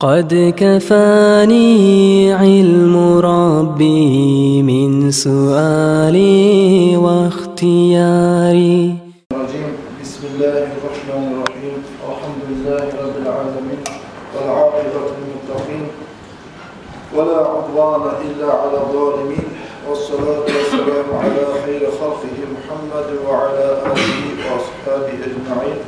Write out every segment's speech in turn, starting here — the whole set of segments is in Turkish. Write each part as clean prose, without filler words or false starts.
قد كفاني علم ربي من سؤالي واختياري. بسم الله الرحمن الرحيم. الحمد لله رب العالمين والعاقبة للمتقين ولا عدوان إلا على الظالمين، والصلاة والسلام على خير خلقه محمد وعلى آله وأصحابه أجمعين.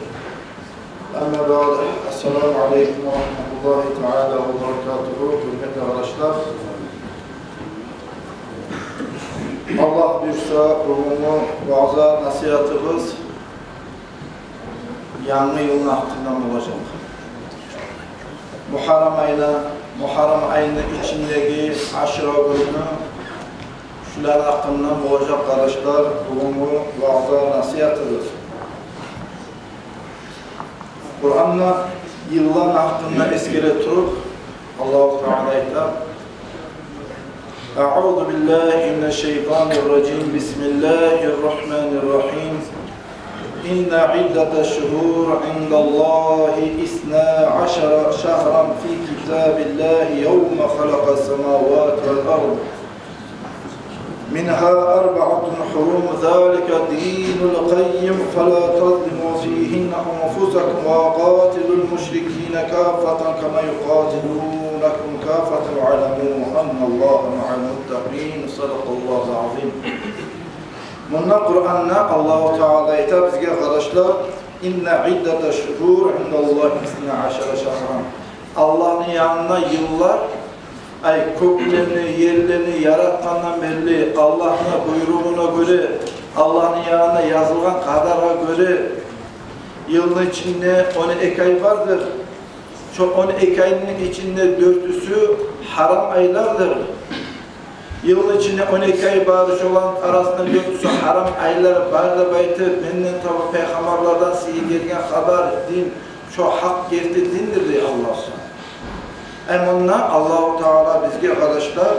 أما بعد، السلام عليكم ورحمة الله تعالى وبركاته. Hürmetli arkadaşlar, Allah buyursa ruhumu, vaazı, nasihatımız yanlı yılın hakkından olacak. Muharrem ayının içindeki aşırı günü şular hakkından olacak arkadaşlar. Ruhumu, vaazı, nasihatımız. Kur'an'la yılların hakkında eskere turup Allah-u Teala ayta Eûzu billahi mineşşeytanirracim. Bismillahirrahmanirrahim. İnne iddeteşşuhûr indallahi isna aşara şehran fi kitâbillahi yevme halaqas semâvâti vel ard. منها أربعة حرم ذلك دين القيم فلا تظلموا فيهن أنفسكم وقاتلوا المشركين كافة كما يقاتلونكم كافة واعلموا أن الله مع المتقين. صدق الله العظيم. Bundan Kur'an'da Allah-u Teala bizge arkadaşlar inne iddeteşşuhûr indallahi isna aşara şehran. Allah'ın yanına yıllar köklerini, yerlerini yarattandan belli, Allah'ın buyruğuna göre, Allah'ın yanına yazılan kadara göre yılın içinde 12 ay vardır. Şu 12 ayının içinde 4'üsü haram aylardır. Yılın içinde 12 ay barış olan arasında 4'üsü haram aylar barda baytı, benden tabi peygamberlerden size gelgen haber, din, şu hak gerti dindir diye Allah sana. Emunna Allah-u Teala bizge arkadaşlar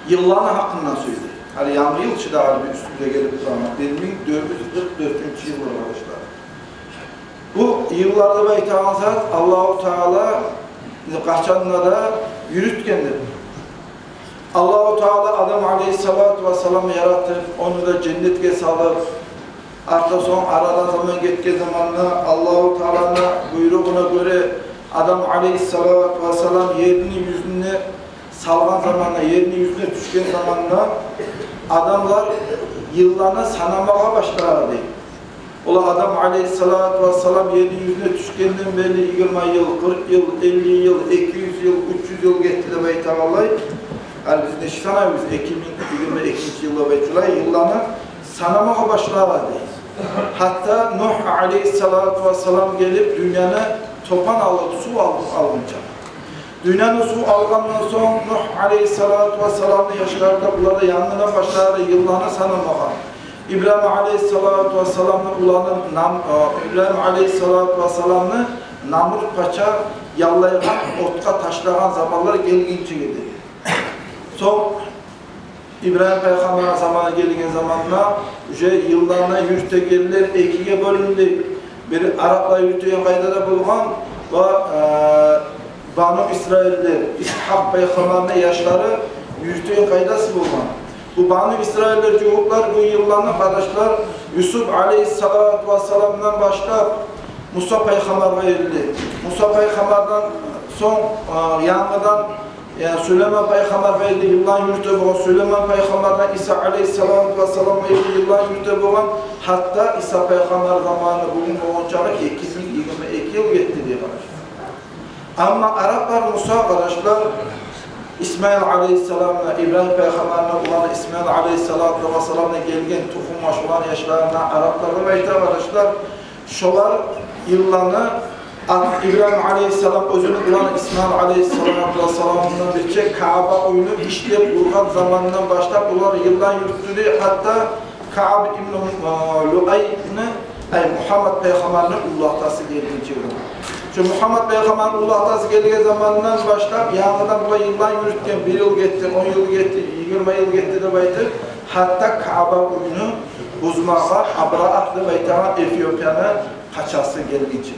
yılların hakkından söyledi. Hani yanlı yıl çıda bir üstünde gelip durmak. 1444. yıl arkadaşlar. Bu yıllarda beytanızat Allah-u Teala kaçanına da yürütkendir. Allah-u Teala Adam aleyhissalatu vesselam'ı yarattı. Onu da cennetke salıp artık son aradan zaman geçke zamanla Allah-u Teala'nın buyruğuna göre Adam aleyhissalatu vesselam yerini yüzüne salgan zamanla, yerini yüzüne düşken zamanla adamlar yıllarını sanamaya başlardı. Ola Adam aleyhissalatu vesselam yerini yüzüne düşkenden beri 20 yıl, 40 yıl, 50 yıl, 200 yıl, 300 yıl geçti de beytalallah. Yani biz ne sanıyoruz? 2022 yılda beytalallah yıllarını sanamaya başlardı. Hatta Nuh aleyhissalatu vesselam gelip dünyanı topan alıp su alınca. Dünyanın su algandan sonra Nuh aleyhissalatu vesselam'ın yaşlarda bunları yanına başlardı yıllarını sanamaya. İbrahim aleyhissalatu vesselam'ın Namrut Paşa yallayan otka taşlayan zamanlar gelgince gidi. Son İbrahim Peygamber'in zamanı geldiğin zamanla yıllarına yürüte gelirler, ikiye bölündü. Bir Arapla yürütüyen kaydada bulgan ve Banu İsrailler, İshak Peygamber'in yaşları yürütüyen kaydası bulgan. Bu Banu İsrailler cumhurlar bu yıllarına kardeşler Yusuf aleyhissalatu vesselam'dan başlayıp Musa Peygamber verildi. Musa Peygamber'den son yanından Süleyman Peygamber verildi, yıllar yürütü boğan. Süleyman Peygamber'den İsa aleyhissalatu vesselam verildi, yıllar yürütü boğan. Hatta İsa Peygamber zamanı bugün boğancağı 2022 yıl geçti diye arkadaşlar. Ama Araplar Musa arkadaşlar İsmail aleyhisselam'la İbrahim Peygamber'le olan İsmail aleyhissalatu vesselam'la gelgen tohumlaş olan yaşlarına Araplar'da beyte arkadaşlar şolar yıllarını İbrahim aleyhisselam özünü bulan İsmail aleyhissalatu vesselam'dan birçe Kaaba oyunu işleyip durgan zamanından başlayıp bunlar yıldan yürüttüğü hatta Ka'b ibn Lu'ay'ını Muhammed Peygamber'in ullahtası geldiğince çünkü Muhammed Peygamber'in ullahtası geldiği zamanından başlayıp yanından bu yıldan yürütken 1 yıl geçti, 10 yıl geçti, 20 yıl geçti de baytı hatta Kaaba oyunu bozmağa Abraha'da baytana Etiyopya'na kaçası geldiğince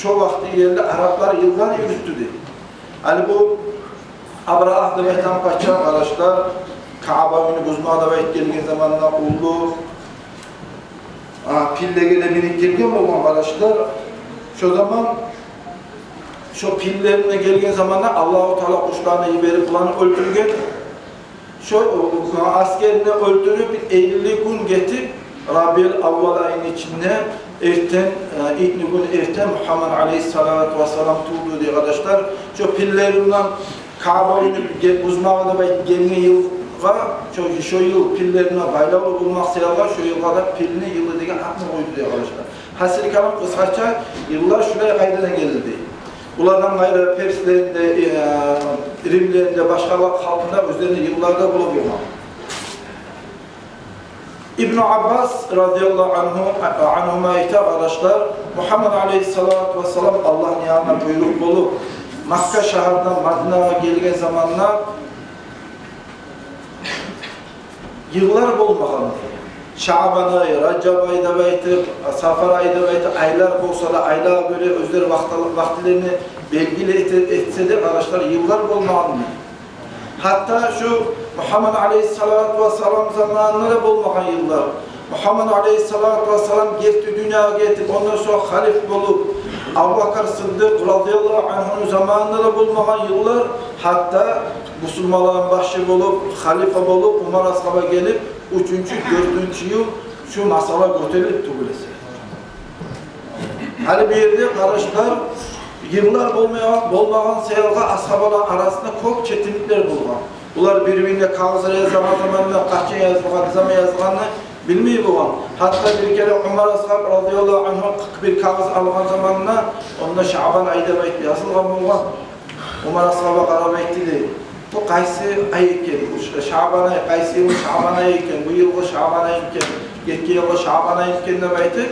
şu vakti yerli Araplar yıllar yürüttü. Yani bu Abrahah da Mehtam kaçan arkadaşlar Kaaba günü buzmağa da geldiği zamanlar oldu. Pillegele binip gelgen olan arkadaşlar şu zaman şu pillerine gelgen zamanlar Allah-u Teala kuşlarını yiberip bulanı öldürgen şu askerini öldürüp Eylül'ü gün getirip Rabi'l Avval ayının içinde ilk gün erten Muhammed Aleyhisselatü Vesselam tuğdu diye arkadaşlar şu pillerinden Kaaba günü buzmağa da geldiği yılga şu yıl pillerine baylağı bulmak sayılga şu yılga da pilini yılı degen akını koydu diye arkadaşlar. Hasili kalan kısaca yıllar şuraya kaydadan geldi. Bunlardan gayrı Perslerinde, Rimlerinde, başka halkında üzerinde yıllarda bulabiliyor. İbn-i Abbas radıyallahu anhuma ite arkadaşlar Muhammed Aleyhisselatü Vesselam Allah'ın yanına buyruk bulup Makka şehrinden Medine'ye gelgen zamanlar yıllar bulmadan Şaban ayı, Recep ayı da baytı, Safar ayı da baytı, aylar olsa da aylara göre özleri vaktilerini belgili etse de arkadaşlar yıllar bulmadan hatta şu Muhammed Aleyhisselatü Vesselam zamanları bulmadan yıllar. Muhammed Aleyhisselatü Vesselam gitti dünyaya getirip ondan sonra halif bulup Abu Bakr Sıddık radıyallahu anh'ın zamanları bulmadan yıllar hatta Müslümanların başı bulup, halife bulup, Umar Ashab'a gelip 3. 4. yıl şu masala götürülüp tübülesi. Hani bir yerde arkadaşlar yıllar bulmayan seyirga ashabalar arasında çok çetinlikler bulgan. Bunlar birbirine kağızlara yazılan zamanla, kaçça yazılanı bilmeyi bulgan. Hatta bir kere Umar Ashab radıyallahu anh'a 41 kağız algan zamanla onda Şaban ayda yazılgan bulgan. Umar Ashab'a karabı etti. Bu qaysi ay ekan, Şaban ayı, qaysi yıl Şaban ayı ekan, bu yılғы Şaban ayı ekan, geçki yılғы Şaban ayı ekan deb aytib,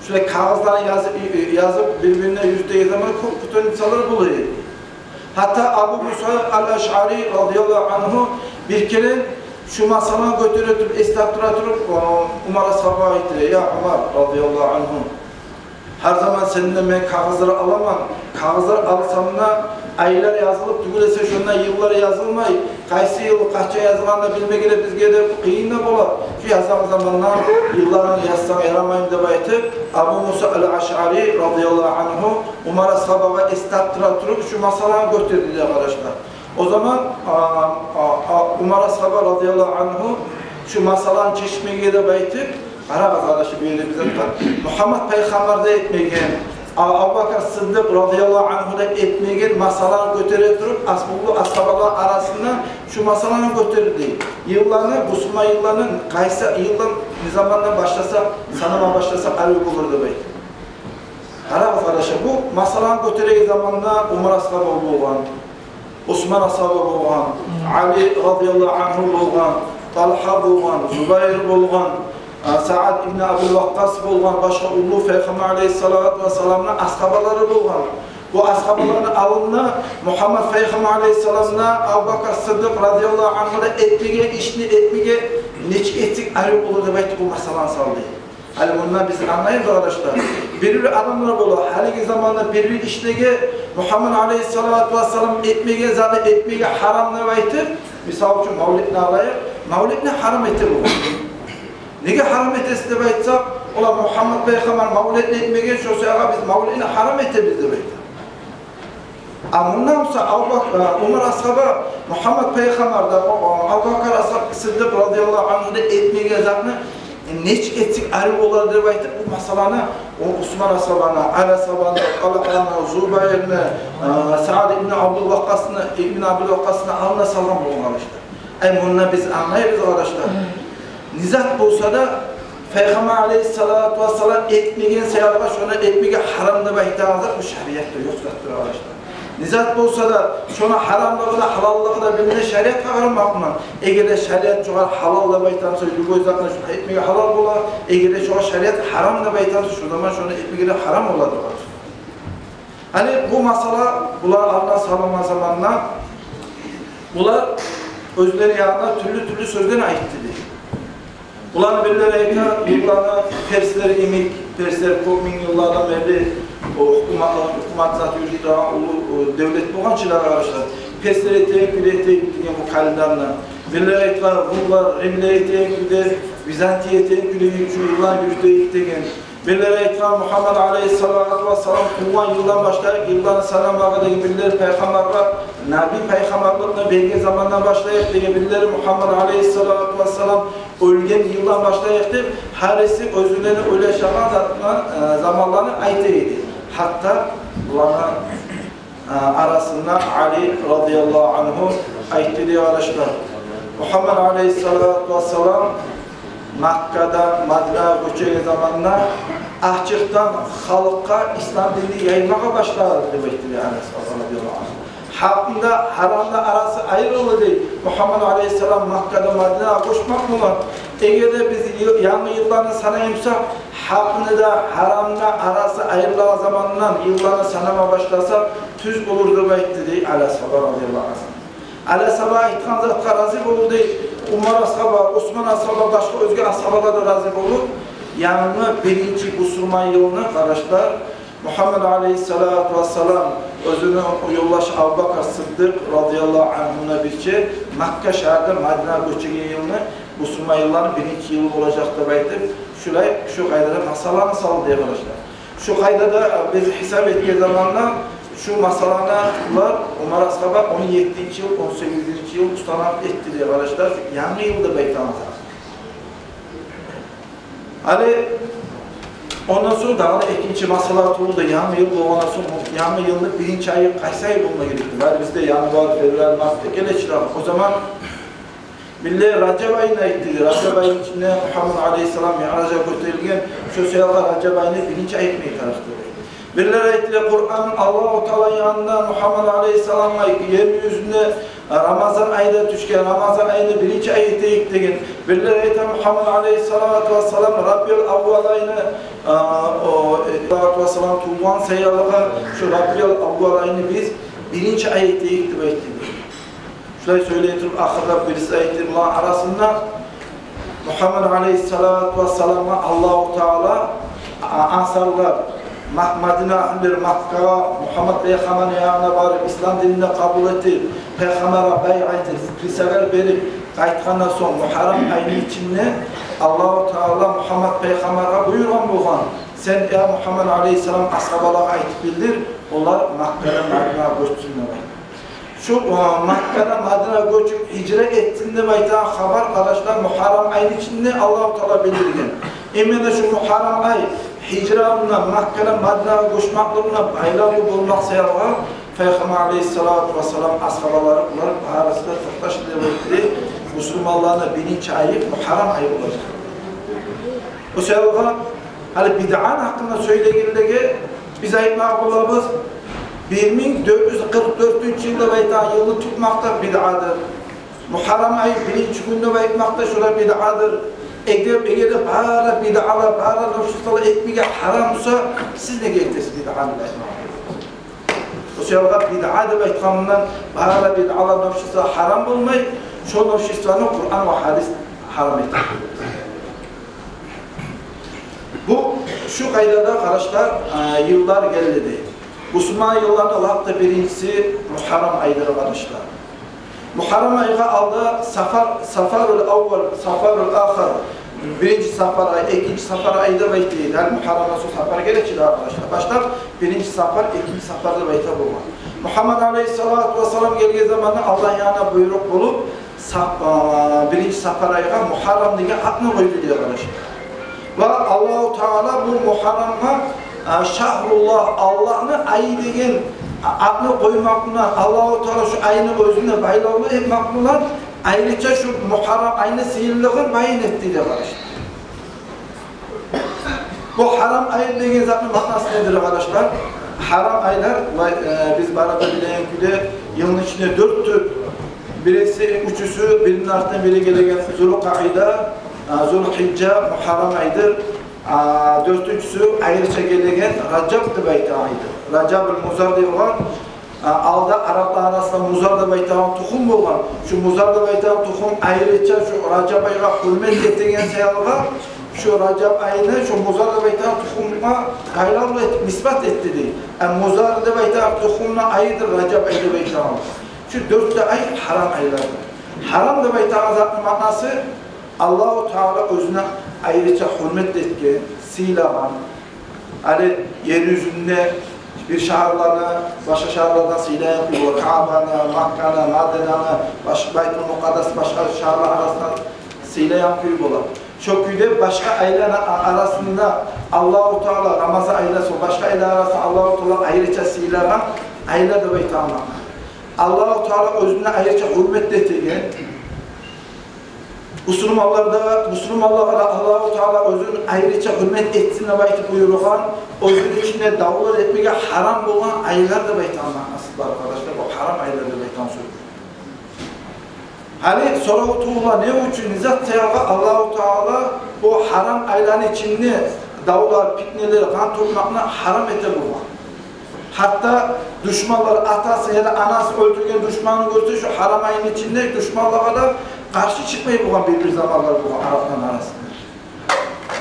şöyle kağızları yazıp birbirine %100 zaman çok bütün insanlar buluyor. Hatta Abu Musa al-Eş'ari radıyallahu anhu bir kere şu masana götürüp, estağfurullah Umar Ashab'a aytdı. Ya Umar radıyallahu anhu, her zaman seninle ben kağızları alamam. Kağızları alsam da aylar yazılıp tügülese şundan yılları yazılmay. Qaysi yıl kaçça yazılanla bilme gerek bizge de kıyın da bolar. Şu yazan zamanlar yıllarını yazsam yaramayım da baytip Abu Musa al-Eş'ari radıyallahu anhu Umar Ashab'a estağfurullah şu masalarını götürdü arkadaşlar. O zaman Umar Ashab'a radıyallahu anhu şu masalarını çeşmeye de baytip Arap arkadaşı bir yerde bize Muhammed Peygamber'de etmegen, Abu Bakr Sıddık radıyallahu anhu'da etmegen masalarını götürüp durup ashablı ashabalar arasında şu masalarını götürdü. Yıllarını, Müslüman yıllarının qaysi yıldan ne zamandan başlasa, sanama başlasa alıyor olurdu bey. Arap arkadaşı bu masalarını götürüp zamanında Umar ashabı olgan, Osman ashabı olgan, Ali radıyallahu anhu olgan, Talha olgan, Zübeyir olgan, Sa'ad ibn Abil Vakkas bolgan, başka Ulu Peygamber Aleyhisselatü Vesselam'ın ashabaları bolgan. Bu ashabaların alınına Muhammed Peygamber Aleyhisselam'ına Abu Bakr Sıddık radıyallahu anh'da etmege, işini etmege neçik ettik ayrı olur da bu masalan saldı. Hani bundan biz anlayın arkadaşlar. Bir adamlar bolu, haliki zamanda bir işlege Muhammed Aleyhisselatü Vesselam etmege, zaten etmege haram ne baytı? Misal için mavlidini alayı, mavlidini haram etti bu. Nege haram etesi de baytsak, ola Muhammed Peygamber mavlidini etmege, şu sayıga biz mavlidini haram etebiliriz de baytı. Ama bundan sonra Umar Ashab'a Muhammed Peygamber'de Abu Bakr Sıddık radıyallahu anh'da etmege zatını neçik ettik arif olardır baytır bu masalana o Osman Ashab'ına, Ali Ashab'ına, Talha'na, Zübeyir'ne, Sa'ad ibn Abdül Vakkas'ına alına salam bulunmamıştır. Bununla biz anlayırız arkadaşlar. Nizat bulsa da Peygamber Aleyhisselatü Vesselam etmegen sayarga şuna etmege haramda baytağızdır bu şeriatta yoksattır arkadaşlar. Nizat bolsa da şuna haramlığı da halallığı da bilmene şeriat kavramaqman. Eğer de şeriat çoğal halal da baytansa yugoy zatına şuna etmege halal bola. Eğer de çoğal şeriat haram da baytansa şu zaman şuna etmege de haram oladı. Hani bu masala bular Allah salama zamanla bular özleri yanına türlü sözden aitti değil. Ulan birileri ayta, yıllarına Persleri imik, Persler 40.000 yıllardan beri hukumat zatı yürütülen devlet boğançılara karşılar. Pesleri tekbir ettiğin bu kalendarla. Velayetler, Rumlar, Remliye tekbir, Bizantiye tekbir yıllar yürütüyen. Velayetler Muhammed Aleyhisselatü Vesselam tuğan yıldan başlayıp yıldan salam ağabey bilirler peygamberler, Nabi peygamberlikle belge zamandan başlayıp bilirler Muhammed Aleyhisselatü Vesselam ölgen yıldan başlayıp harisi özülerini öyle şaman zamanlarını aytıydı. Hatta bunların arasında Ali radıyallahu anhu ayttığı arkadaşlar. Muhammed Aleyhisselatü Vesselam Makka'da, Madina göçeri zamanında açıktan halka İslam dinini yaymaya başladı demektir yani sallallahu aleyhi. Halkında haramla arası ayrıldı değil. Muhammed Aleyhisselam Makka'da, Madina'ya koşmak mı var? Eğer de biz yanlı yıllarını sanayımsa halkını da haramla arası ayrılan zamanından yıllarını sanama başlasa tüz olur demektir değil. Aleyhisselam Ala sabah itkan zatka razı olur değil. Umar ashabı, Osman ashabı, başka özge ashabılar da razı olur. Yani birinci Müslüman yılını arkadaşlar Muhammed Aleyhisselatü Vesselam özünü yollaş Abu Bakr Sıddık radıyallahu anh'ına birçe Makka şehirde Madina göçegen yılını Müslüman yılların birinci yılı olacak da baytip şu kaydada masalarını saldı arkadaşlar. Şu kaydada biz hesap ettiği zamanla şu masalanalar Umar ashabı 17. yıl, 18. yıl ustanak etti diye arkadaşlar. Yanlı yılda beytanızlar. Ali ondan sonra da ikinci masalat oldu. Yanlı yıl ondan sonra yanlı yılda birinci ayı kaç ay bulma gerekti. Var bizde yanvar, fevral, mart geleçler. O zaman Milli Recep ayına ettiler. Recep ayının içinde Muhammed Aleyhisselam Mi'raca götürülgen şu seyahatlar Recep ayını birinci ay etmeyi taraftarı. Birileri ettiler Kur'an Allah-u Teala yanında Muhammed Aleyhisselam'a yeryüzünde Ramazan ayında düşken Ramazan ayında birinci ayette ektiğin birileri ettiler Muhammed Aleyhisselatü Vesselam Rabbiyel Avval ayını Aleyhisselatü Vesselam tuğan seyahatlığa şu Rabbiyel Avval ayını biz birinci ayette ektik ve ettik. Şöyle söyleyeyim ahırda birisi ayetlerin arasında Muhammed Aleyhisselatü Vesselam'a Allah-u Teala ansarlar Madina ahlileri Makka, Muhammed Peygamber'in yanına varıp İslam dinini kabul etti. Peygamber'e bey'at etti. Sefer verip kayıtkandan sonra Muharrem ayının içinde Allah-u Teala Muhammed Peygamber'e buyuran bulan. Sen ya Muhammed Aleyhisselam ashabalara ayet bildir. Onlar Makka'dan Madina'ya göçsünler. Şu Makka'dan Madina'ya göçüp hicret ettiğinde baytan haber arkadaşlar Muharrem ayının içinde Allah-u Teala bildirgen. Emin de şu Muharrem ay hicranına, Makka'dan Madina'ya koşmaklarına bayramlı bulmak seyahatı Peygamber Aleyhisselatü Vesselam ashabaları bunların arasında tırtaş devletleri Müslümanlarına birinci ayı Muharrem ayı olacak. Bu seyahatı hani bid'an hakkında söyleyenlere biz ayıpmak bulabız 1444. yılda baytan yılını tutmakta bid'adır. Muharrem ayı birinci günde bayıtmakta şurada bid'adır. Eğer bara bid'alar, bara nefsüstalar etmeye haram olsa siz ne gerektiniz bid'alar? O sebeple bid'alar ve itkamından bara bid'alar nefsüstalar haram olmayı, şu nefsüstalarını Kur'an ve hadis haram etti. Bu şu kaydada arkadaşlar yıllar geldi. Müslüman yıllarında hatta birincisi Muharrem ayıdır arkadaşlar. Muharrem ayına aldı Safarul Avval, Safarul Akhir. Birinci Safar ayı, ikinci Safar ayında bekleydi. Her Muharrem'den sonra Safar gerekçeli arkadaşlar. Başlar birinci Safar, ikinci Safar'da bekleydi bulmak. Muhammed Aleyhisselatü Vesselam geldiği zamanında Allah yanına buyruk bulup birinci Safar ayına Muharrem diye adını koydu diye arkadaşlar. Ve Allah-u Teala bu Muharrem'e Şahrullah, Allah'ın ayı diyen adını koymakla Allah-u Teala şu ayını özüne bayılalı etmakla ayrıca şu Muharrem ayını sihirliğin bayin ettiğiyle var işte. Bu haram ayı dediğin zaten manası nedir arkadaşlar? Haram aylar, biz barada bilen güde yılın içinde 4'tür. Birisi, üçüsü, birinin altından biri gelegen Zulqa'ida, Zulhicce, Muharrem ayıdır. Dörtüncüsü ayrıca gelegen Recep baytı ayıdır. Recep-ül Muzar diyorlar. Alda Araplar arasında Muzar'da baytağın tohum olan, şu Muzar'da baytağın tohum ayrıca şu Recep ayıga hürmet ettiğin seyahatı şu Recep ayını şu Muzar Beytan tukumuna hayral et, nisbat etti değil. Muzar Beytan tukumuna ayıdır Recep ayı Beytan. Şu 4 ay haram aylardır. Haram Beytan zatın manası Allah-u Teala özüne ayrıca hürmet etken, silahan, hani yeryüzünde bir şehirlerine, başka şehirlerden sila yapıyor, Kabe'ne, Makke'ne, Medine'ne, Bayt-ül Mukaddes başka şehirler arasında sila yapıyor bunlar. Çok güzel başka aylar arasında Allah-u Teala Ramazan ayları, başka aylar arasında Allah-u Teala ayrıca silahan aylar da Beytan. Allah-u Teala özüne ayrıca hürmet etken, Müslümanlara Allah-u Teala özünü ayrıca hürmet etsin ve buyurulan, özünün içinde davlar etmeye haram olan aylar da Beytan manasıdır arkadaşlar. O haram aylar da Beytan söylüyor. Hani soru tuğla ne için nizat teyağı Allah-u Teala bu haram ayların içinde davlar, fitneleri, kan tutmakla haram ete bulmak. Hatta düşmanlar atası ya da anası öldürgen düşmanı görse şu haram ayın içinde düşmanlara da karşı çıkmayı bulan bir zamanlar bulan Arapların arasında.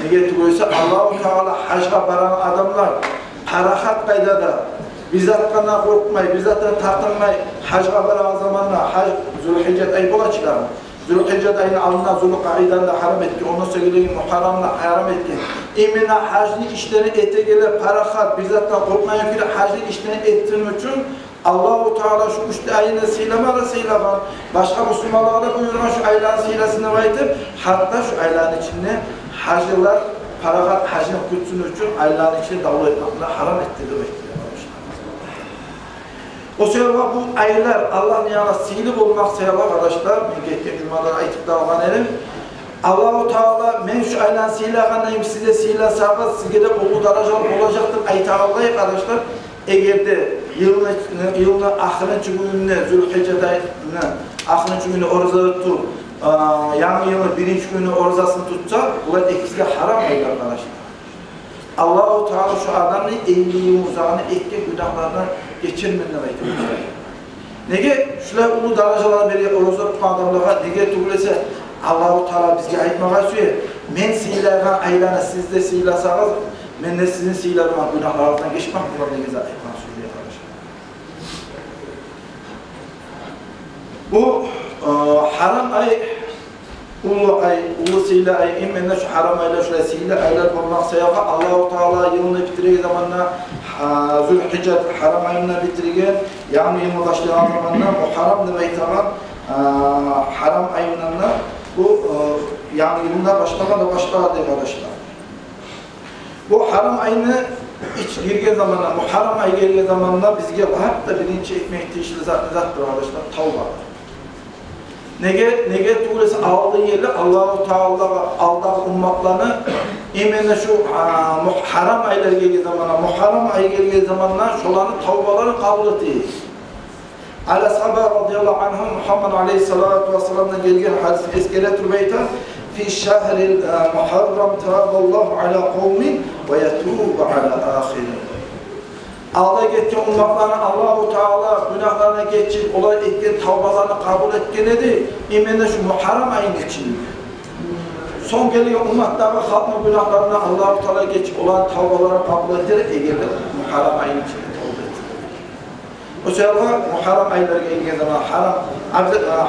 Ne getiriyorsa Allah-u Teala hacca varan adamlar harakat kaydada bizzatlarına korkmayı, bizzatlarına tartınmayı hacca varan zamanla hac Zülhiccet ayı bola çıkar. Zülhiccet ayının alına Zülkai'den de haram etti. Ondan sonra Muharram'la haram etti. İmine hacni işlerini etegele parakat, bizzattan korkmaya göre hacni işlerini ettiğin için Allah-u Teala şu 3 ayını siylama da sıylaman, başka Müslümanlara buyuran şu ayların sıylasını vaydır. Hatta şu ayların içinde hacılar parakat hacni kutsun için ayların içinde davul etmekle haram etti demektir. O sebebe bu aylar Allah'ın yanına sihirli olmak sebebe arkadaşlar, ben geçtiğim cumalara ayıtıp davran elim. Allah-u Teala men şu aylan sihirlağanayım size sihirlen sağız, sizge de olu daracalı olacaktır ayet Allah'ı arkadaşlar. Eğer de yılın ahirінші gününe, Zülhicce ayının ahirінші günü oruza tutup, yani yılın birinci günü oruzasını tutsa, bunlar ikisi de haram aylar arkadaşlar. Allah-u Teala şu adamın evliliği uzağını etki günahlardan geçirmeden ayetmişler. Nege şöyle ulu daracalar beri oruza tutma adamlara nege tuğlese Allah-u Teala bizge ayetmağa söylüyor. Men sihirlerden aylanı siz de sihirlasanız, men de sizin sihirlerden günahlardan geçmek bunlar nege ayetmağa söylüyor arkadaşlar. Bu haram ay, ulu ay, ulu sihirli ay, immenle şu haram aylar, şöyle sihirli aylar bulmak seyaha Allah-u Teala yılını bitirdiği zamanla Zülhicce haram ayını bitirgen, yani yılını başlayan zamanla bu haram demek tamam, haram ayınında bu yani yılında başlama da başlar arkadaşlar. Bu haram ayını hiç girgen zamanla, bu haram ayı girgen zamanla bizge hatta birinci ekmek tişli zattır arkadaşlar, tavbadır. Nege tuğlesi aldığı yerle Allah-u Teala aldığı ummatlarını eminle şu haram aylar geldiği zamanla, muharram ayı geldiği zamanla şolanın tavbaları kabul ettiği. Ala sahabe radıyallahu anhum Muhammed aleyhissalatu vesselam'dan gelgen hadis eskeretul beyta fi şehril muharram tâballahu ala kavmin ve yetûbu ala âhirin. Alda geçen ummatlarına Allah-u Teala günahlarına geçip olay etken tavbalarını kabul etken edi. İmende şu muharram ayın için. Son geliyor ummatlara halkın günahlarına Allah-u Teala geçip olan tavbalarını kabul ederek ege'de muharram ayın için tavba etti. O sebeple muharram ayları geldiği zaman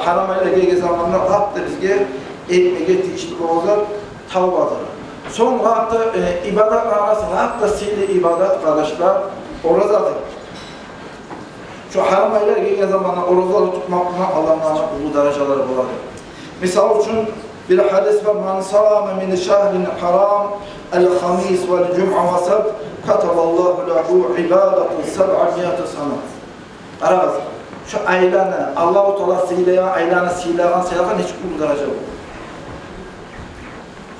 haram ayları geldiği zamanlar hatta bizge etmeye tişlik olacak tavbadır. Son hatta ibadet arasında hatta sihirli ibadet arkadaşlar orazadır. Şu haram aylar geldiği zamanlar orazaları tutmakla Allah'ın ulu dereceleri bular. Misal için bir hadis var. Man sâme min şehrin haram el-hamis vel-cum'a ve sab kataballahu lehu ibadetun seb'amiyete sana. Arabaz. Şu aylanı Allah-u Teala sihirleyen, aylanı sihirleyen sayılan hiç ulu derece bu.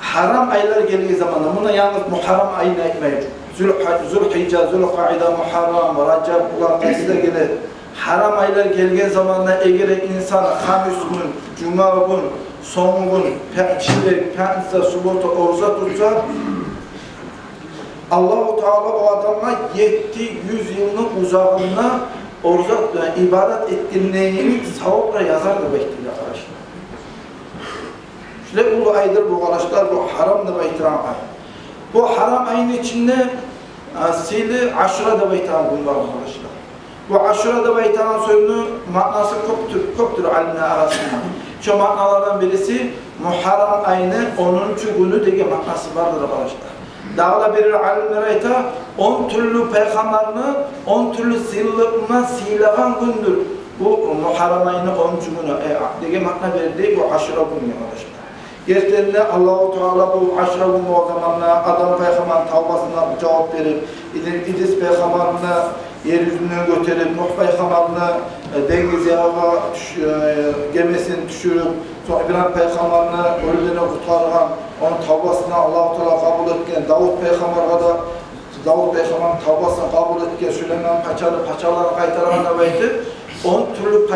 Haram aylar geldiği zamanlar buna yalnız muharram ayına mevcut. Zülhicce, Zülkaide, Muharram, Recep, ulan nesile gelir. Haram aylar gelgen zamanla eğer insan hamis gün, cuma gün, son gün, perşembe, perşembe, subota, oruza tutsa Allah-u Teala o adamla 700 yılın uzağına oruza ibadet etkinliğini savapla yazar da bekliyor arkadaşlar. Şöyle ulu aydır bu arkadaşlar, bu haram da baytıran ay. Bu haram ayın içinde sili aşura da baytıran gün var arkadaşlar. Bu aşura da baytıran sözünün manası koptur alimler arasında. Şu manalardan birisi Muharram ayının 10. günü diye manası vardır arkadaşlar. Dağla bir alimler ayta 10 türlü peygamberini 10 türlü zillığına silahan gündür. Bu Muharram ayının 10. günü diye mana verildiği bu aşura günü arkadaşlar. Gerçekten Allah-u Teala bu aşra günü o zamanla Adam Peygamber'in tavbasına cevap verip İdris Peygamber'ine yeryüzünden götürüp Nuh Peygamber'ine deniz yağı gemisini düşürüp sonra İbrahim Peygamber'ine ölüden kurtaran onun tavbasına Allah-u Teala kabul etken Davut Peygamber'e da Davut Peygamber'in tavbasına kabul etken Süleyman paçaları kaytaranına verdi. 10 türlü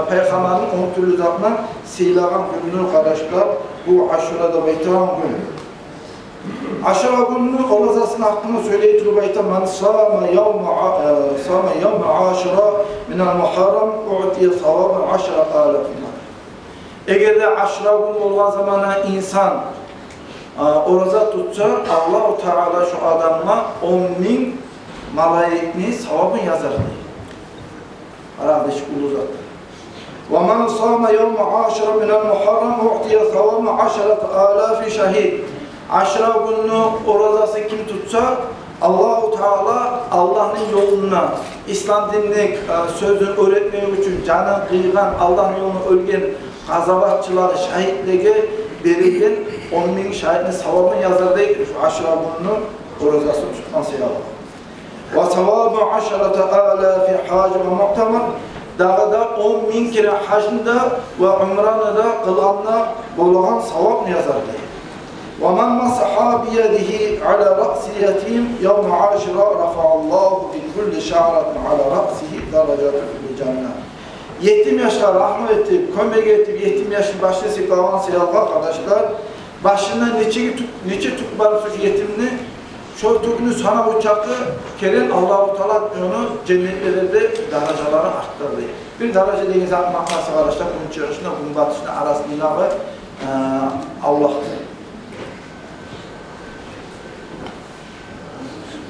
peygamberin 10 türlü zatla silahan gününü kardeşler bu aşurada baytıran günü. Aşura gününün olazasının hakkını söyleyip bayta men sama yevme aşura minel muharram u'tiye savaben aşra alafina. Eğer de aşura günü olan zamana insan oraza tutsa Allah-u Teala şu adamla 10.000 malaikni savabın yazar. Arada hiç ulu zat. وَمَنْ صَامَ يَوْمَ عَاشِرَ مِنَ الْمُحَرَّمِ اُعْتِيَ ثَوَامَ عَشَرَةَ آلَافِ شَهِيدٍ. Aşra gününü orazası kim tutsa Allah-u Teala Allah'ın yoluna İslam dinini sözünü öğretmek için canı kıygan Allah'ın yolunu ölgen gazavatçıları şahitliğe verilgen 10.000 şahidin savabını yazar değil. Aşra gününü orazası tutması yazar. وَسَوَابُ عَشَرَةَ آلَافِ حَاجِ وَمُعْتَمَرٍ. Dağda 10.000 kere hacında ve umranada kılanla bulunan savabını yazar diye. وَمَنْ مَسَحَا بِيَدِهِ عَلَى رَأْسِ يَتِيمٍ يَوْمَ عَاشِرَةٍ رَفَعَ اللّٰهُ بِكُلِّ شَعْرَةٍ عَلَى رَأْسِهِ دَرَجَةً فِي الْجَنَّةِ. Yetim yaşlar rahmet etip, kömek etip, yetim yaşlı başlısı kalan silahlar arkadaşlar, başından neçe tutmalı suç yetimini, şu türünü sana uçakı keren Allah-u Teala onu cennetlerde dereceleri arttırdı. Bir derece deyince maknası arkadaşlar, bunun çıkışına, bunun batışına arasında ve Allah'tır.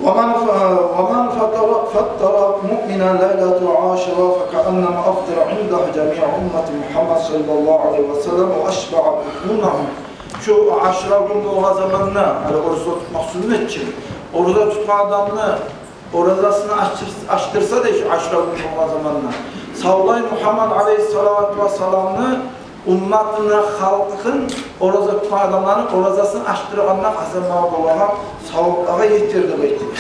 وَمَنْ فَطَّرَ مُؤْمِنًا لَيْلَةُ عَاشِرَةٍ فَكَأَنَّمَا أَفْطَرَ عِنْدَهُ جَمِيعُ أُمَّةِ مُحَمَّدٍ sallallahu aleyhi ve sellem وَأَشْبَعَ بُطُونَهُمْ. Şu aşra günü olan zamanla, oruç tutmak sünnetçi, oruza tutma adamını, orucasını açtırsa da şu aşra günü olan zamanla, Savlay Muhammed Aleyhisselatü Vesselam'ını, ümmetine, halkın, oruza tutma adamlarının orucasını açtırganlar kazanmağa olan savuklara yetirdi bekliyor.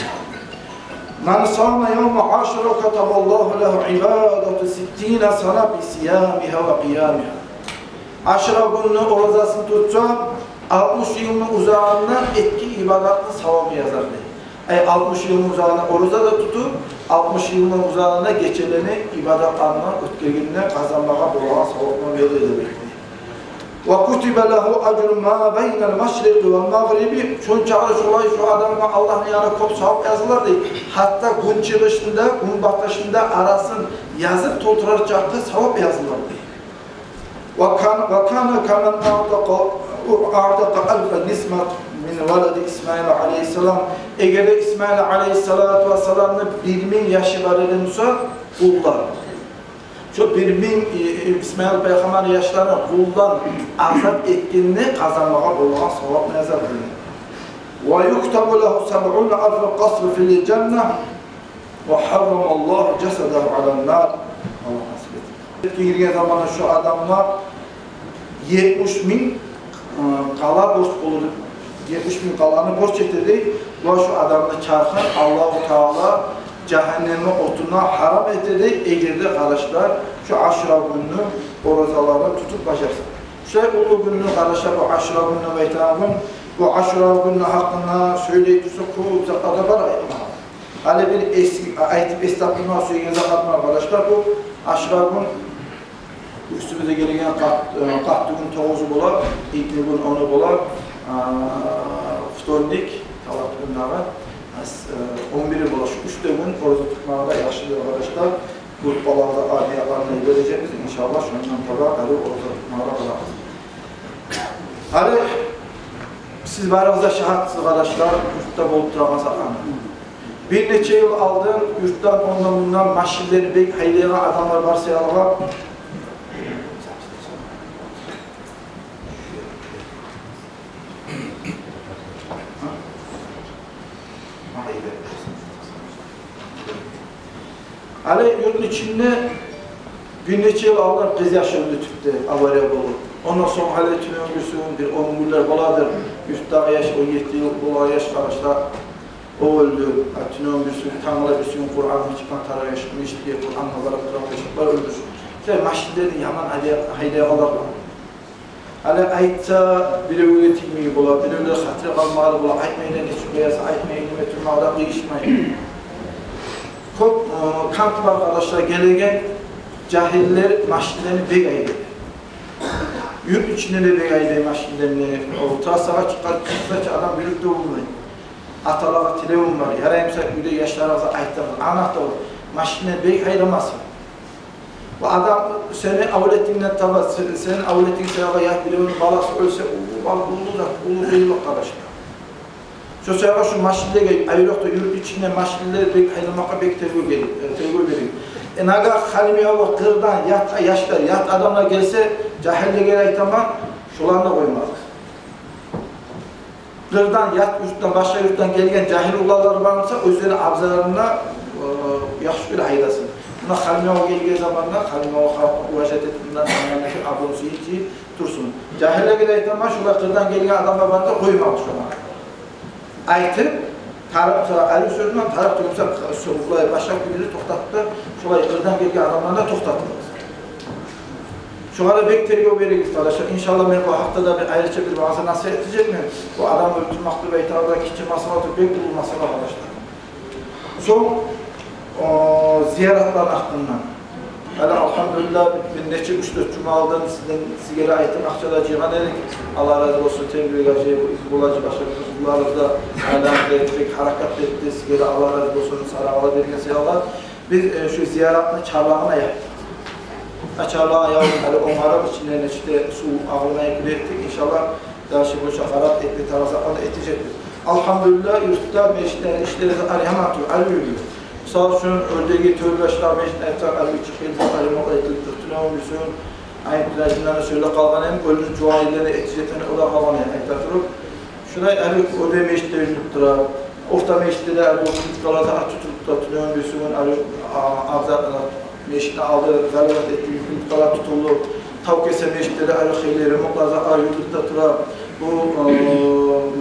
Men sâme yevme aşra kataballahu lehu ibadatu 60 sana bi siyamiha ve qiyamiha. Aşra gününü orucasını tutsa 60 yılın uzağından etki ibadetinin savabı yazar diye. 60 yılın uzağına oruca da tutup 60 yılın uzağına geçelerini ibadetlerine ötkeriliğine kazanmağa bulunan savabını verir demek. وَكُتِبَ لَهُ اَجْرُ مَا بَيْنَ الْمَشْرِقِ وَالْمَغْرِبِ. Şunçağı şu adamla Allah'ın yanına kop savab yazılar değil. Hatta gün çıkışında, gün batışında arasın yazıp dolduracaktı savab yazılar değil. وَكَانَ كَمَنْ اَعْتَقَ أَلْفَ نِسْمَةٍ min veledi İsmail aleyhisselam. Eğer İsmail aleyhissalatu vesselam'ın 1000 yaşı var edilmişse kullar. Şu 1000 İsmail peygamber yaşlarını kuldan azat etkinliğini kazanmağa olan savab nazar edilir. وَيُكْتَبُ لَهُ 70 أَلْفَ قَصْرٍ فِي الْجَنَّةِ وَحَرَّمَ اللّٰهُ جَسَدَهُ عَلَى النَّارِ. Allah nasip etsin. Girgen zamanı şu adamlar 70.000 kala borç olur. 70.000 kalanı borç getirdi. Bu şu adamını çarpın Allah-u Teala cehennemin otuna haram etti. Eğer de kardeşler şu aşura gününü oruzalarını tutup başarsın. Şu ulu gününü kardeşler bu aşura gününü beytanın bu aşura gününü hakkında söyleyip çok zaten var. Hani bir eski ayetip estağfurullah söyleyen zakatın arkadaşlar bu aşura gün üstümüze gelgen kattı gün toğuzu bolar, ilk gün onu bolar, fıtondik, talat günleri, 11'i bolar, şu 3 gün orucu tutmada yaşlı arkadaşlar, bu balarda adiyalarını vereceğimiz inşallah şundan sonra orucu tutmada bırakırız. Hani siz bayrağınızda şahatsız arkadaşlar, yurtta bolup duramaz anı. Bir neçe yıl aldın, yurttan ondan bundan maşinleri bek haylayan adamlar varsa yalava. Hani yurtun içinde bir neçe yıl aldın, kız yaşı öldü Türk'te, avariya bolu. Ondan sonra hala tünöngüsün, bir 10 günler baladır, yurtta yaş, 17 yıl bola yaş arkadaşlar. O öldü, tünöngüsün, tanrılabilsin, Kur'an'ı çıkan tarih yaşamış diye Kur'an'la varıp duran öldür. İşte maşinleri yaman haydayağalar var. Hani aytsa biri öyle tilmeyi bola, biri öyle hatırı kalmalı bola, aytmayla ne çıkmayasa, aytmayla ne türmağda kıyışmayın. Çok kamp var arkadaşlar, gelegen cahiller maşinlerini begaydı. Yurt içinde de begaydı maşinlerini, orta sağa çıksa adam birlikte olmayın. Atalara telefon var, yarayımsak bir de yaşlarınıza aytlarınız, anahtar olur. Maşine bey hayramasın. Bu adam seni avlettiğinden tabi, senin avlettiğin sevaba yah bileğinin balası ölse, ulu değil arkadaşlar. Şu sevaba şu maşinede gelip, ayrıca yurt içinde maşineleri bey hayramaka bek tevgü verir. Naga halimiye o kırdan, yat yaşlar, yat adamlar gelse, cahille gel tamam, şulan da koymaz. Kırdan, yat yurttan, başka yurttan gelgen cahil ulaları varsa, özleri abzalarına yaxşı bir haydasın. Buna halimiye o geldiği zamanlar, halimiye o uvaşet ettiğinden anlamak için abonsu içi dursun. Cahille gel tamam, şular kırdan gelgen adamlar varsa koymamış ona. Aytıp, Ali sözünden taraf dönümse sorumluları başka birileri toktattı, şurayı kırdan gelgen adamlarına toktattı. Şu anda bek tergö veririz arkadaşlar. İnşallah ben bu haftada bir ayrıca bir bazı nasihat edecek miyim? Bu adam öldürmekte ve itaatda kişi masalatı bek bulunması arkadaşlar. Son ziyaretler aklından. Yani elhamdülillah bir neçe 3-4 cuma aldım sizden sigara ayettim akçada cihan edik. Allah razı olsun tebrik edeceği bu bulacı başarılarınızda alemde ettik, hareket etti, sigara Allah razı olsun sana Allah vergesi Allah. Biz şu ziyaretini çarlağına yaptık. Açarlığa yavrum, hani onların içinden işte su ağırmaya ettik. İnşallah daha şey boşa harap etli taraflarını edecektir. Elhamdülillah yurtta meşitlerin işleri arayamadı, arıyor. Sağ olsun öldüğü tövbeşler meşitler etraf arıyor çıkıldı, aramak etliktir. Tünavmüsün, aynı tünajimlerine söyle kalgan hem ölünün cuayilleri edeceklerini o da kalan etlettirip. Şuna arıyor, öde meşitleri tuttura. Orta meşitleri arıyor, tutkalarda tutup tünavmüsün, arıyor, avzatlar. Meşit'te aldığı, zalavat ettiği yükümlülükler tutuldu. Tavkese meşitleri arı xeyleri, muqlaza arı yurtta tura. Bu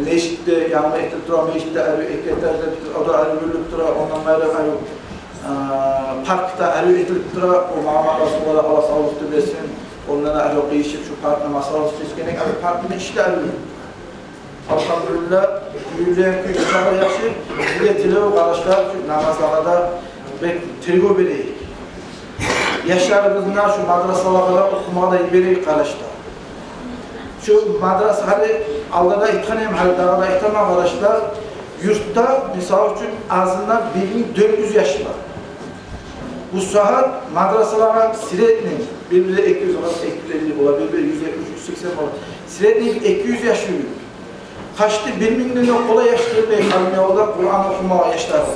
meşitte, yanma etip tura, meşitte arı eketlerde o da arı yürülüp tura. Ondan böyle arı parkta arı edilip tura. O mağamarası ola Allah sağlıklı besin. Ondan arı kıyışıp şu parkına masalası keskenek arı parkına işte arı. Elhamdülillah, yüzleyen köy uçağı yakşı. Biletili o kardeşler namazlarda tergö vereyim. Yaşlarımızdan şu madrasalarda okumada iberi kardeşler. Şu madrasa hani aldada ithanayım, hani dağda ithanayım arkadaşlar. Yurtta misal için azından 1400 yaş var. Bu saat madrasalara siretinin birbirine 200 olan 250 olan birbirine 170-180 olan siretinin 200 yaş yürüyor. Kaçtı 1000'den kolay yaştırmayı kalmaya olan Kur'an okumaya yaşlar var.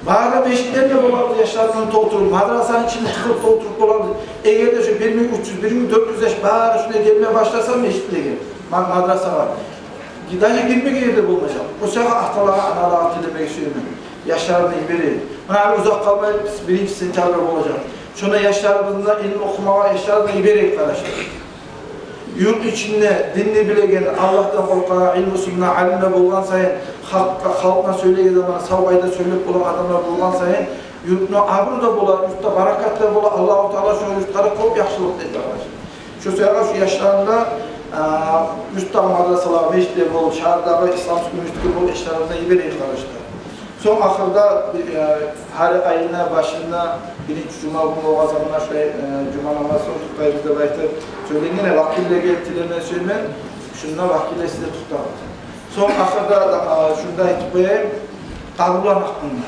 Bağda meşitlerle dolandı yaşlarının doldurup, madrasanın içini tıkıp doldurup dolandı. Eğer de şu 1300, 1400 yaş bağda şuna gelmeye başlarsa meşitle gelir. Madrasa var. Gidince girmek yerde bulunacak. O sefer ahtalara, analara dilemek istiyorum. Yaşlarını iberi. Buna uzak kalmayıp birinci sentabır olacak. Şuna yaşlarımızda ilim okumaya yaşlarını iberi arkadaşlar. Yurt içinde dinle bilegen, Allah'tan korkan, ilmi sunna, alimle bulgan sayın, halkına söylediği zaman savgayda söyleyip olan adamlar bulgan sayın, yurtuna abur da bular, yurtta barakat da bular, Allah-u Teala şu yurtları kop yaxşılık dedi arkadaşlar. Şu sırada şu yaşlarında yurtta madrasalar, meşitler bol, şehirde İslam sükümüştükü bol eşlerinde iberi arkadaşlar. Son ahırda her ayına başında birinci cuma günü o zamanlar cuma namazı tutmayı bizde bayıtır. Söyleyin yine vakille geltilerine söylemen, şundan vakille size tutar. Son ahırda şunda itibaya kabulan hakkında.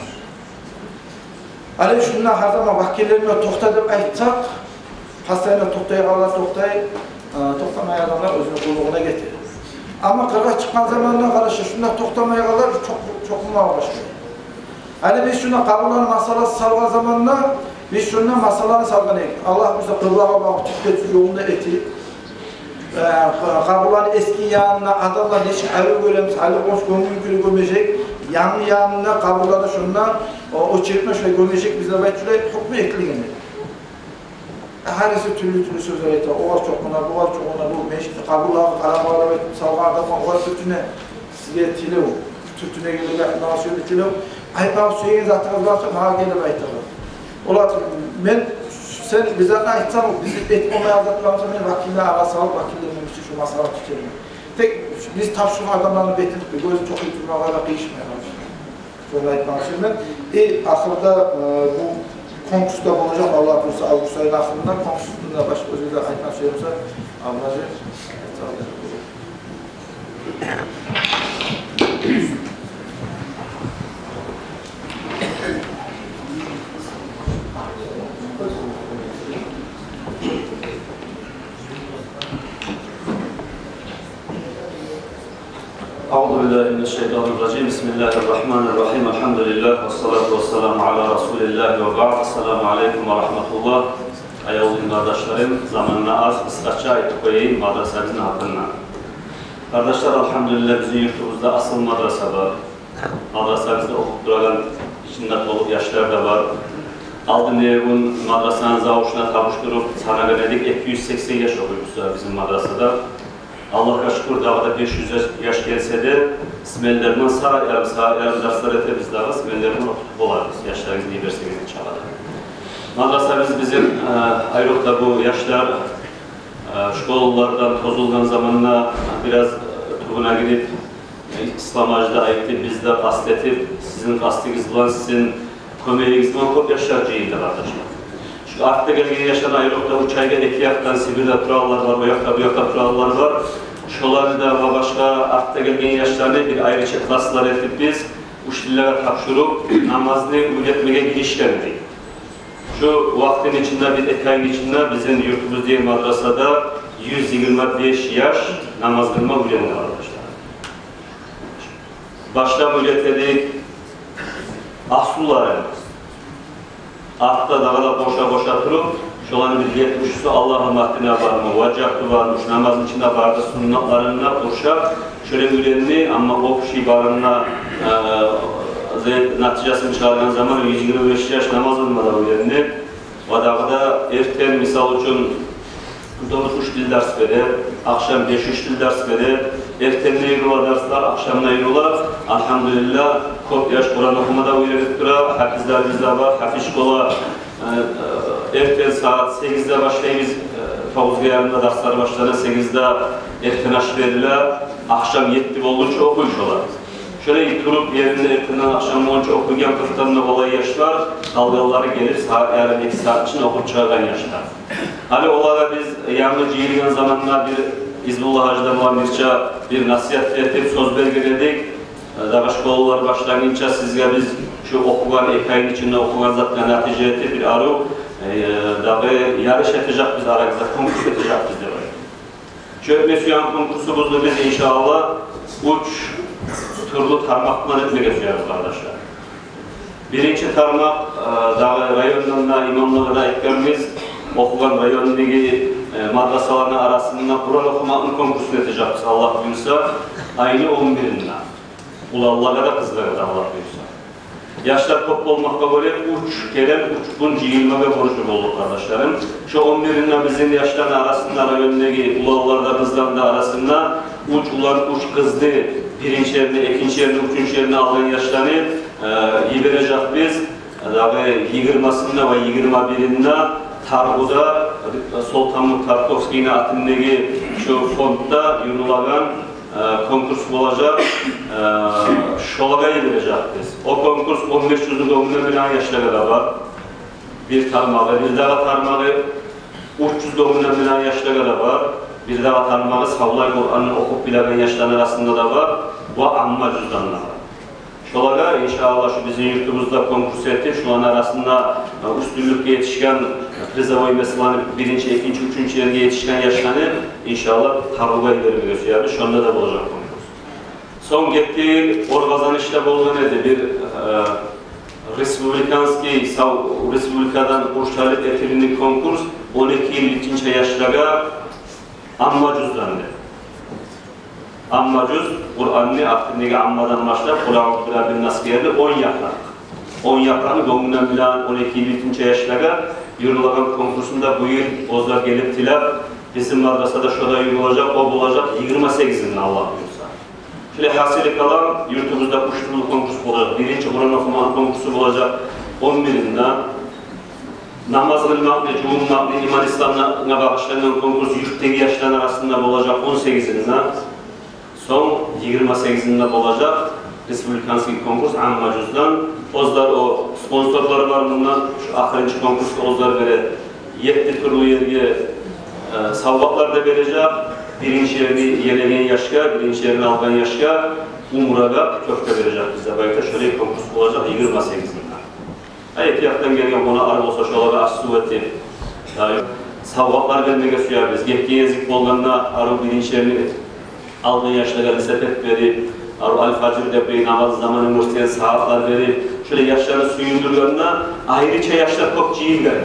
Ali şundan her zaman vakillerine toktadıp aytsak, hastaneye toktayı, Allah toktayı, toxtamaya adamlar özünü qulluğuna getirir. Ama qırğa çıqqan zamandan qarşı şunda toxtamaya qalır çox mağa başlayır. Hani biz şuna qabırların masalası salgan zamanda biz şuna masalarını salgan edik. Allah bize qıblağa bağlı tüpketiz yolunda eti. Qabırların eski yanına adamlar neşik ayı göremiz, ayı qoş gömgülü gömecek. Yanına qabırlarda şundan o çirtme şöyle gömecek bizde baytçılar hukmu ekliğini. Herisi türlü sözler etti. O var çoğuna, bu var çoğuna, bu meşkli qabırları, qarabağlar ve salgan adam o var tütüne sizge tilev, tütüne gelip nasıl yolu tilev. Ayıplar söyleyin zatınız varsa bana gelip ayıplar. Ola ben sen bize ayıpsam bizi etmemeye azatlarımsa ben vakille ara sağlık vakillerinin için şu masalar tutuyorum. Tek biz tapşırma adamlarını betindik bir gözü çok iyi durmalarla değişmeye başlıyor. Şöyle ayıplar söyleyin. Ahırda bu konkursta olacak Allah korusa Ağustos ayının ahırında konkursunda başka özüyle ayıplar söylemişler. Allah'ı Euzubillahimineşşeytanirracim. Bismillahirrahmanirrahim. Elhamdülillah ve salatu ve selamu ala Resulillah ve ba'd. Esselamu aleyküm ve rahmetullah. Ayavuzun kardeşlerim, zamanına az kıskaça ayıp koyayım madrasemizin hakkında. Kardeşler, elhamdülillah bizim yurtumuzda asıl madrasa var. Madrasemizde okup duran içinde dolu yaşlar da var. Aldın evin madrasanın zavuşuna kavuşturup sana veredik 280 yaş okumuşlar bizim madrasada. Allah'a şükür dağda 500 yaş gelse de İsmail'lerden sağ yarım dersler etemiz daha İsmail'lerden oturup olarız. Yaşlarınızı iyi verseniz inşallah. Madrasamız bizim ayrıca bu yaşlar şkollardan tozulgan zamanla biraz turuna gidip İslamacıda ayıptı, biz de kastetip sizin kastınız bulan, sizin kömeğiniz bulan çok yaşlar cihinde kardeşler. Şu artta gelgen yaştan ayrıca bu çayga iki yaktan Sibir'de kurallar var, o yakta bu yakta kurallar var. Şoları da başka artta gelgen yaşlarını bir ayrıca klaslar etip biz uşlilere tapşırıp namazını üretmeye girişkendik. Şu vaktin içinde, bir ekayın içinde bizim yurtumuz diye madrasada 125 yaş namaz kılma üretmeye arkadaşlar. Başta üretledik ahsulları. Artta dağda boşa durup, şolanın bir 70'si Allah'ın vaktine var mı, vacaklı varmış, namazın içinde vardı, sunnatlarına koşar, şöyle ürenli ama o kişi barınına neticesini çıkargan zaman 125 yaş namaz kılmadan ürenli. O dağda erken misal için 9 dil ders verir, akşam 5 dil ders verir, ertenle yürüyor dersler, akşamla yürüyorlar. Elhamdülillah, çok yaş Kur'an okumada öğrenip durar, hafizlerimiz de var, hafiz şkola. Erten saat 8'de başlayız, Tavuzga yarında dersler başlanır, 8'de erten aşı verirler, akşam 7 olunca okuyuşuyorlar. Şöyle durup yerinde ertenden akşam olunca okuyan kırklarında olay yaşlar, dalgaları gelir, yarın 2 saat için okup çağıran yaşlar. Hani olara biz yalnız yiyilgen zamanlar bir Hizbullah Hacı'da muamirça bir nasihat etip söz belgeledik. Daha şkollar başlangınca sizge biz şu okugan ekayın içinde okugan zatla netice etip bir arı daha yarış edecek biz aramızda, konkurs edecek biz de var. Şöyle Mesüyan konkursumuzda biz inşallah uç turlu tarmaklar etmek istiyoruz kardeşler. Birinci tarmak daha rayonlarına, imamlarına eklerimiz okugan rayonundaki madrasaların arasında Kur'an okumanın konkursunu edeceğiz Allah buyursa aynı 11'inde. Ulallara da kızlara da Allah buyursa. Yaşlar toplu olmakla göre uç gelen uçkun cihilme ve konuşur olduk kardeşlerim. Şu 11'inden bizim yaşların arasında rayonundaki ulallarda kızların da arasında uç kızdı. Birinci yerini, ikinci yerini, üçüncü yerini alan yaşlarını iyi verecek biz. Daha 20'sinde ve 21'inde Targu'da Sultan Tarkovski'nin atındaki şu fondda yürülen konkurs olacak. Şolaga'yı verecek biz. O konkurs 1500'lük 10'dan yaşlara da var. Bir tarmağı, bir daha tarmağı 300'dan yaşlara da var. Bir daha tarmağı Savlay Kur'an'ı okup bilen yaşların arasında da var. Ve amma cüzdanlar var. Şolaga inşallah şu bizim yurtumuzda konkurs ettik. Şuların arasında üstünlükle yetişken Prizavoy meselani birinci, ikinci, üçüncü yerine yetişken yaşlarını inşallah tabuga ileri yani şu anda da olacak konkurs. Son gittiği organizanışta bulunan bir Respublikadan Urşalık etilinlik konkurs 12-13 yaşlara amma cüzdandı. Amma cüz, Kur'an'ı aklındaki ammadan başlayıp Kur'an-ı Birbir'in askeri 10 yaprak. 10 yaprağını doğumundan bilen 12-13 yaşlara yürülen konkursunda bu yıl ozlar gelip tilap bizim madrasada şurada yürüyecek, o bulacak 28'inde Allah diyorsa. Şöyle hasili kalan yurtumuzda kuşturulu konkurs olacak. Birinci Kur'an okuma konkursu olacak 11'inde. Namaz kılmak ve cuğunmak ve iman İslam'la bağışlanan konkurs yurttaki yaşların arasında olacak 18'inde. Son 28'inde olacak Respublikanski konkurs Ammacuz'dan. Ozlar o sponsorları var bundan. Şu ahırıncı konkursta ozlar böyle 7 turlu yerge savvaklar da verecek. Birinci yerini yenegen yaşka, birinci yerini algan yaşka Umura'da köfte verecek bize. Belki şöyle bir konkurs olacak 28'inde. Ehtiyattan gelen ona arı olsa şolaga as-suveti. Savvaklar vermeye suya biz. Gepkiye zikbollarına arı birinci yerini algan yaşlara sepet verip Al-Fajr depreyi namaz zamanı mürteye saatler verip şöyle yaşları suyunduruyorlar. Ayrıca yaşlar çok cihil verir.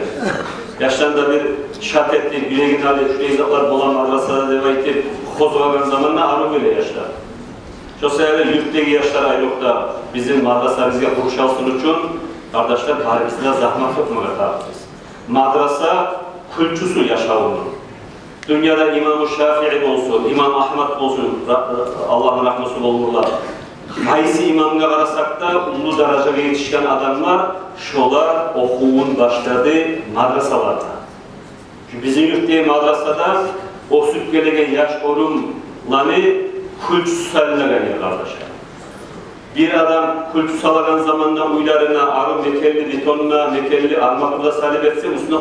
Yaşlarında bir şart etti, yüreğin hali, şu evlatlar bolan madrasada devam edip kozulagan zamanla arı böyle yaşlar. Şu sebeple yurttaki yaşlar ayrılıkta bizim madrasa bizge kuruş alsın için kardeşler tarihsizde zahmet tutmağa tarafıyız. Madrasa külçüsü yaşavunu. Dünyada İmam-ı Şafii olsun, İmam Ahmet olsun, Allah'ın rahmeti olurlar. Haysi imamına karasak da ulu dereceye yetişken adamlar, şolar okuğun başladı madrasalarda. Çünkü bizim yurttaki madrasada o süt gelegen yaş orumlarını külçüsü salınagan yer kardeşler. Bir adam külçüsü salagan zamanda uylarına, arı mekelli betonuna, mekelli armakla salip etse, üstüne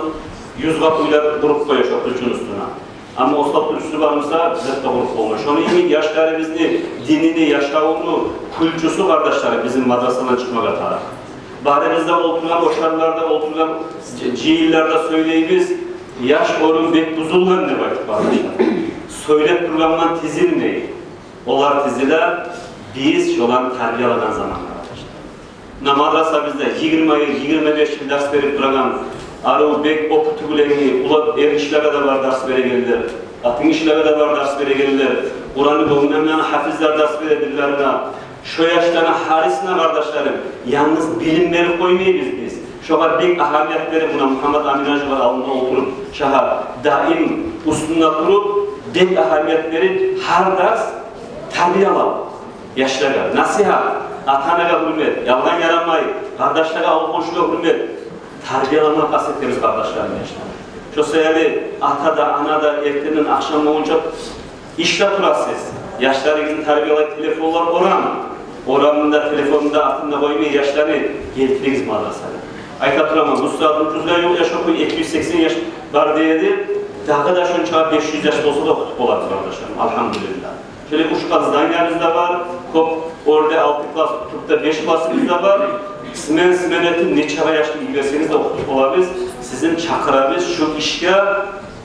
100 kat uylar kurup koyuyor şu külçünün üstüne. Ama oslatlı üstü varmışsa bize de kurup olmuş. Onun için yaşlarımızı, dinini, yaşamını, külçüsü kardeşleri bizim madrasadan çıkmak atar. Bahremizde oturan, oşarlarda oturan, cihillerde söyleyibiz, yaş orun bek buzulgan ne vakit kardeşler. Söylep durganman tizil neyi? Olar tiziler, biz şolan terbiyalanan zaman kardeşler. Madrasa bizde 20 yıl, 25 yıl ders verip durgan, arı bek okutugulerini, ula erişlere de var ders vere gelirler. Atın işlere de var ders vere gelirler. Kur'an'ı doğumdan hafizler ders verebilirlerine. Şu yaşlarına harisine kardeşlerim, yalnız bilimleri koymayız biz. Şolar bek ahamiyetleri buna Muhammed Amin Hacı var alnında oturup, şaha daim üstünde durup, bek ahamiyetleri her ders terbiyalar. Yaşlara, nasihat, atanega hürmet, yalan yaranmayı, kardeşlere alkoşluğa hürmet. Terbiyalamak asetlerimiz kardeşlerim yaşlar. Şu sebebi ata da, ana da erkeğinin akşam boyunca işle turasız. Yaşlarınızın terbiyalayıp telefonlar oran. Oranında, telefonunda, altında koymayı yaşlarını getiririz madrasaya. Ayta turamam, bu saat 30'da yol yaş okuyu 280 yaş var deyedi. Daha da şunun çağı 500 yaş olsa da okutup olarız kardeşlerim. Elhamdülillah. Şöyle 3 klasdan yerimizde var. Orada 6 klas, tutup 5 klasımızda var. Simenetin neçe yaşlı giderseniz de okutup olabiliriz. Sizin çakırabız şu işe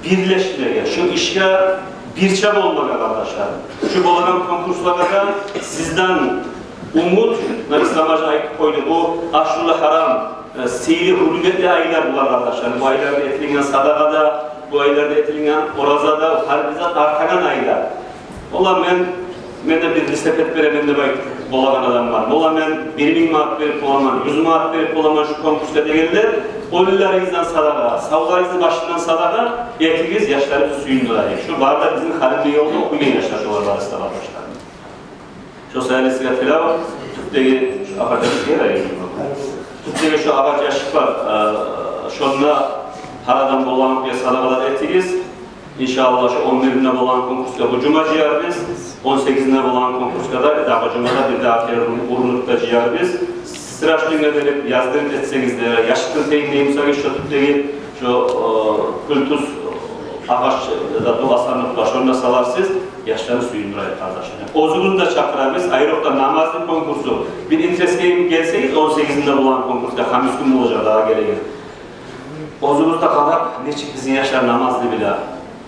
birleşmeye, şu işe birçe olmak arkadaşlar. Şu bolanan konkurslarda sizden umut, İslam'a ait koydu bu aşırı haram, seyri hürmetli aylar bular arkadaşlar. Bu aylarda etilingen sadakada, bu aylarda etilingen orazada, harbizat artagan aylar. Ola ben de bir sepet veremem de bolagan adam var. Ola ben 1000 manat verip olamam, 100 manat verip olamam şu konkursta gelirler. Oyunlarınızdan sadaka, savlarınızın başından sadaka, etiniz yaşlarınızı suyundular. Şu barda bizim Halil yolda okuyan yaşlar şu var arasında arkadaşlar. Şu sayılısıyla filav, Türk'teki şu ağaçlık yer ayırıyor. Türk'teki şu ağaç yaşık var. Şunla haradan bolan bir sadakalar etiniz. İnşallah şu 11'inde bolan konkurska bu cuma ciyar biz. 18'inde bolan konkurska da daha cumada bir daha urunlukta ciyar biz. Sıraçlığına verip yazdırıp etseniz de yaşıklı teyin neyimse şu Türk'teki şu kültüs ağaçda dolasanlık var, şunu da salarsınız, yaşlarını suyundurayım kardeşler. Ozuğunu da çakırabiliriz, ayrıca namazlı konkursu, bir interskeyin gelseydi 18'inde bulan konkursta, hamis gün olacak daha geleyim. Ozuğunuzda kalıp, ne çık bizim yaşlar namazlı bile,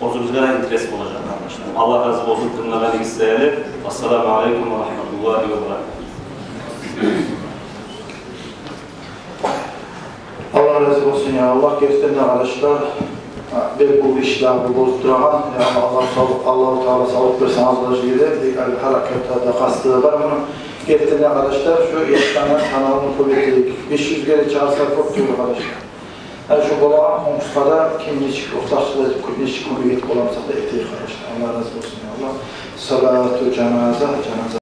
ozuğunuzda da interes olacak kardeşler. Allah razı olsun, tırnaları isteyelim. Esselamu Aleyküm ve Rahmetullahi ve Berekatuhu. Allah razı olsun ya Allah gösterine arkadaşlar bu işleri bozduran Allah-u Teala sağlık versin azlarcıyla harekette de kastığı var bunu gösterine arkadaşlar şu yaşlanan kanalını kuvvetlik 500 kere çağırsak çok diyor arkadaşlar yani şu olan konkurslarda kimlik ortakçıda kimlik kuvvet olamsa da eteği arkadaşlar Allah razı olsun ya Allah salatu cenaze